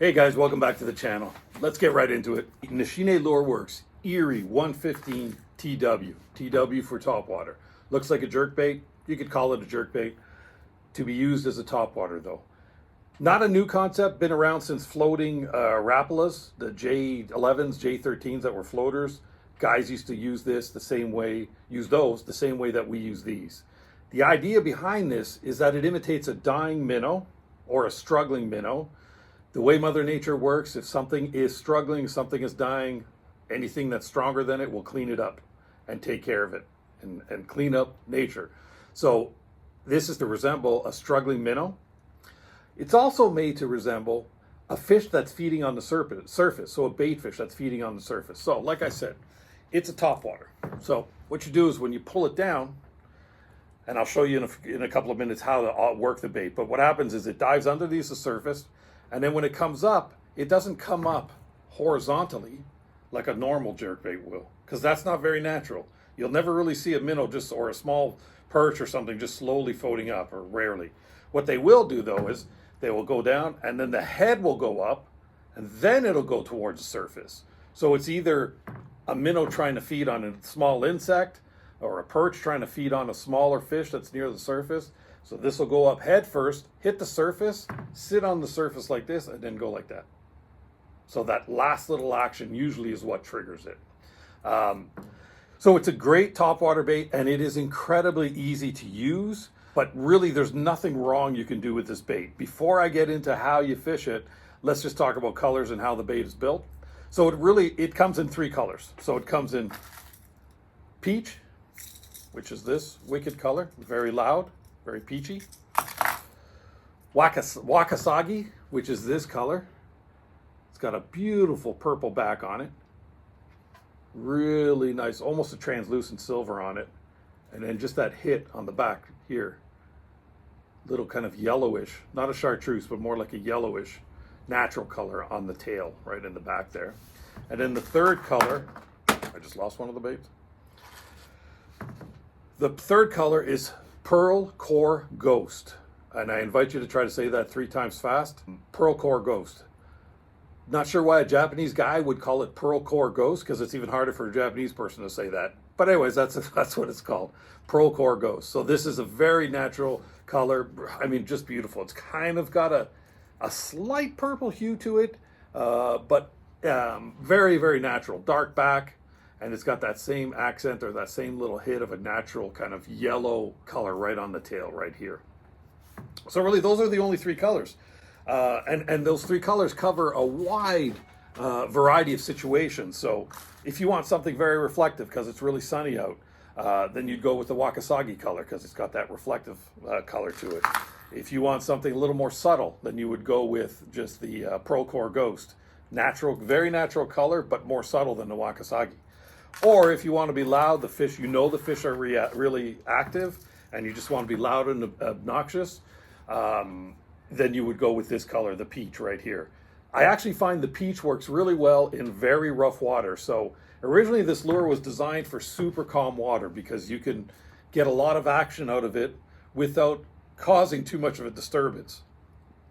Hey guys, welcome back to the channel. Let's get right into it. Nishine Lure Works, Erie 115 TW. TW for Topwater. Looks like a jerkbait. You could call it a jerkbait. To be used as a topwater though. Not a new concept, been around since floating Rapalas, the J11s, J13s that were floaters. Guys used to use this the same way, use those the same way that we use these. The idea behind this is that it imitates a dying minnow or a struggling minnow. The way Mother Nature works, if something is struggling, something is dying, anything that's stronger than it will clean it up and take care of it and clean up nature. So this is to resemble a struggling minnow. It's also made to resemble a fish that's feeding on the surface, so a bait fish that's feeding on the surface. So like I said, it's a topwater. So what you do is when you pull it down, and I'll show you in a couple of minutes how to work the bait, but what happens is it dives underneath the surface, and then when it comes up, it doesn't come up horizontally like a normal jerkbait will, because that's not very natural. You'll never really see a minnow or a small perch or something just slowly floating up, or rarely. What they will do though is they will go down and then the head will go up and then it'll go towards the surface. So it's either a minnow trying to feed on a small insect or a perch trying to feed on a smaller fish that's near the surface. So this will go up head first, hit the surface, sit on the surface like this, and then go like that. So that last little action usually is what triggers it. So it's a great topwater bait, and it is incredibly easy to use, but really there's nothing wrong you can do with this bait. Before I get into how you fish it, let's just talk about colors and how the bait is built. So it comes in 3 colors. So it comes in peach, which is this wicked color, very loud, very peachy. Wakasagi, which is this color. It's got a beautiful purple back on it. Really nice, almost a translucent silver on it. And then just that hit on the back here. Little kind of yellowish, not a chartreuse, but more like a yellowish natural color on the tail, right in the back there. And then the third color, I just lost one of the baits. The third color is Pearl Core Ghost, and I invite you to try to say that 3 times fast. Pearl Core Ghost. Not sure why a Japanese guy would call it Pearl Core Ghost, because it's even harder for a Japanese person to say that. But anyways, that's what it's called, Pearl Core Ghost. So this is a very natural color. I mean, just beautiful. It's kind of got a slight purple hue to it, but very, very natural. Dark back. And it's got that same accent or that same little hit of a natural kind of yellow color right on the tail right here. So really those are the only 3 colors. And those 3 colors cover a wide variety of situations. So if you want something very reflective because it's really sunny out, then you'd go with the Wakasagi color because it's got that reflective color to it. If you want something a little more subtle, then you would go with just the Pearl Core Ghost. Natural, very natural color, but more subtle than the Wakasagi. Or if you want to be loud, the fish are really active, and you just want to be loud and obnoxious, then you would go with this color, the peach right here. I actually find the peach works really well in very rough water. So originally this lure was designed for super calm water because you can get a lot of action out of it without causing too much of a disturbance.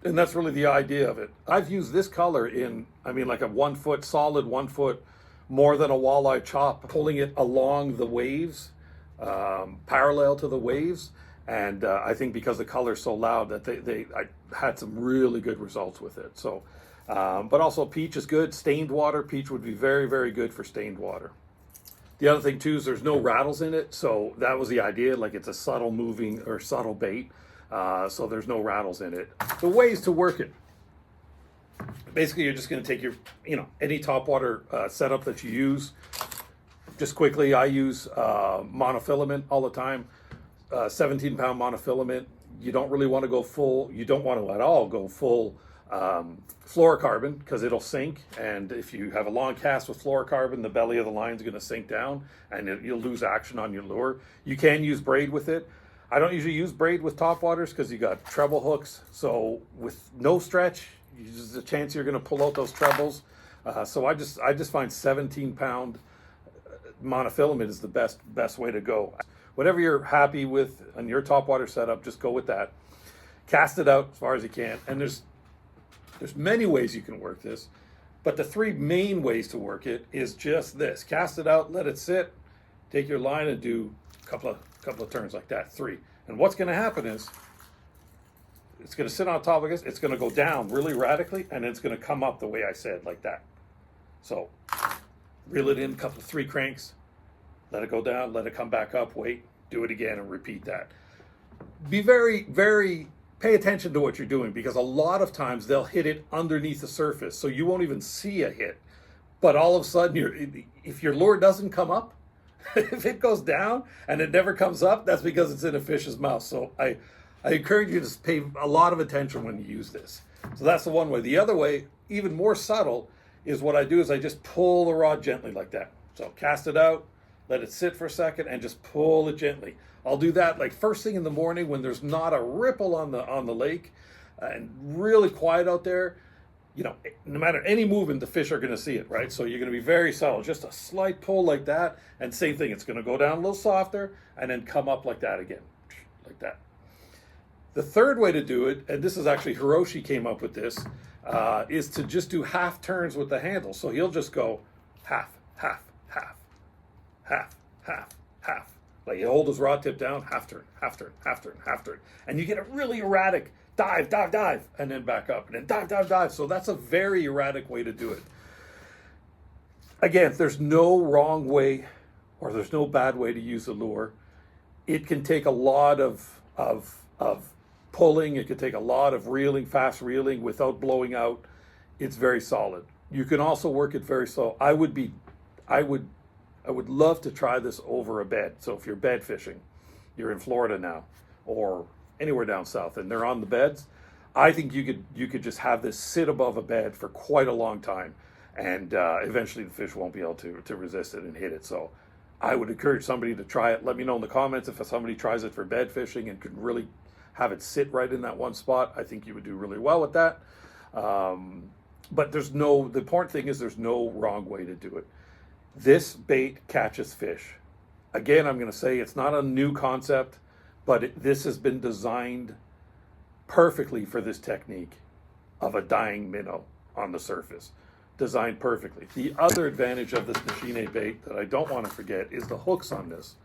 And that's really the idea of it. I've used this color in, like a 1 foot, solid 1 foot, more than a walleye chop, pulling it along the waves, parallel to the waves. And I think because the color is so loud that I had some really good results with it. So, but also peach is good. Stained water, peach would be very, very good for stained water. The other thing too is there's no rattles in it. So that was the idea, like it's a subtle moving or subtle bait. So there's no rattles in it. The ways to work it. Basically, you're just going to take your, any topwater setup that you use. Just quickly, I use monofilament all the time. 17-pound monofilament. You don't really want to go full. You don't want to at all go full fluorocarbon because it'll sink. And if you have a long cast with fluorocarbon, the belly of the line is going to sink down and you'll lose action on your lure. You can use braid with it. I don't usually use braid with topwaters because you got treble hooks. So with no stretch, there's a chance you're going to pull out those trebles. So I just find 17-pound monofilament is the best way to go. Whatever you're happy with on your topwater setup, just go with that. Cast it out as far as you can. And there's There's many ways you can work this, but the three main ways to work it is just this. Cast it out, let it sit, take your line and do a couple of turns like that, 3. And what's going to happen is it's going to sit on top of this, it's going to go down really radically, and it's going to come up the way I said, like that. So reel it in, 3 cranks, let it go down, let it come back up, wait, do it again, and repeat that. Be very, very, pay attention to what you're doing, because a lot of times they'll hit it underneath the surface, so you won't even see a hit. But all of a sudden, if your lure doesn't come up, if it goes down and it never comes up, that's because it's in a fish's mouth. So I encourage you to pay a lot of attention when you use this. So that's the one way. The other way, even more subtle, is what I do is I just pull the rod gently like that. So cast it out, let it sit for a second, and just pull it gently. I'll do that like first thing in the morning when there's not a ripple on the lake and really quiet out there. You know, no matter any movement, the fish are going to see it, right? So you're going to be very subtle, just a slight pull like that, and same thing, it's going to go down a little softer and then come up like that again, like that. The third way to do it, and this is actually Hiroshi came up with this, is to just do half turns with the handle. So he'll just go half, half, half, half, half, half. Like he'll hold his rod tip down, half turn, half turn, half turn, half turn. And you get a really erratic dive, dive, dive, and then back up, and then dive, dive, dive. So that's a very erratic way to do it. Again, there's no wrong way or there's no bad way to use a lure. It can take a lot of pulling. It can take a lot of reeling, fast reeling without blowing out. It's very solid. You can also work it very slow. I would love to try this over a bed. So if you're bed fishing, you're in Florida now, or anywhere down south, and they're on the beds, I think you could just have this sit above a bed for quite a long time, and eventually the fish won't be able to resist it and hit it. So I would encourage somebody to try it. Let me know in the comments if somebody tries it for bed fishing and could really have it sit right in that one spot. I think you would do really well with that. But the important thing is there's no wrong way to do it. This bait catches fish. Again, I'm going to say it's not a new concept, but this has been designed perfectly for this technique of a dying minnow on the surface. Designed perfectly. The other advantage of this Nishine bait that I don't want to forget is the hooks on this.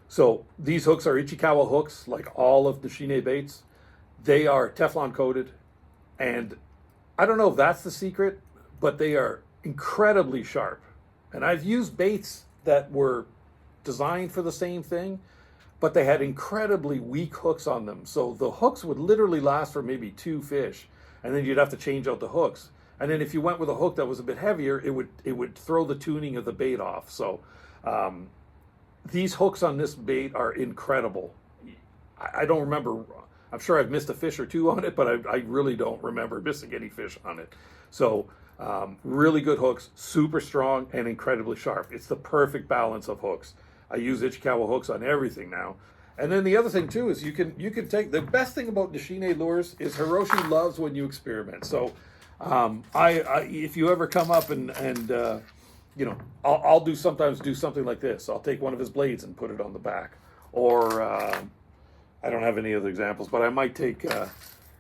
So these hooks are Ichikawa hooks, like all of Nishine baits. They are Teflon coated, and I don't know if that's the secret, but they are incredibly sharp. And I've used baits that were designed for the same thing, but they had incredibly weak hooks on them. So the hooks would literally last for maybe 2 fish, and then you'd have to change out the hooks. And then if you went with a hook that was a bit heavier, it would throw the tuning of the bait off. So these hooks on this bait are incredible. I don't remember, I'm sure I've missed a fish or 2 on it, but I really don't remember missing any fish on it. So really good hooks, super strong and incredibly sharp. It's the perfect balance of hooks. I use Ichikawa hooks on everything now. And then the other thing too is you can take, the best thing about Nishine lures is Hiroshi loves when you experiment. So if you ever come up and you know, I'll sometimes do something like this. I'll take one of his blades and put it on the back, or I don't have any other examples, but I might take,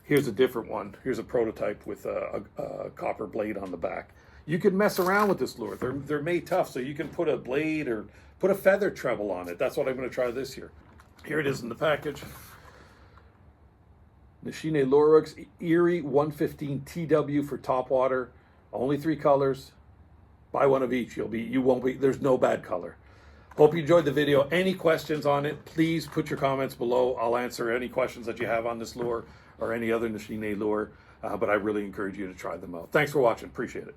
here's a different one. Here's a prototype with a copper blade on the back. You can mess around with this lure. They're made tough, so you can put a blade or put a feather treble on it. That's what I'm going to try this year. Here it is in the package. Nishine Lure Works Erie 115 TW for Topwater. Only 3 colors. Buy one of each. There's no bad color. Hope you enjoyed the video. Any questions on it, please put your comments below. I'll answer any questions that you have on this lure or any other Nishine lure. But I really encourage you to try them out. Thanks for watching. Appreciate it.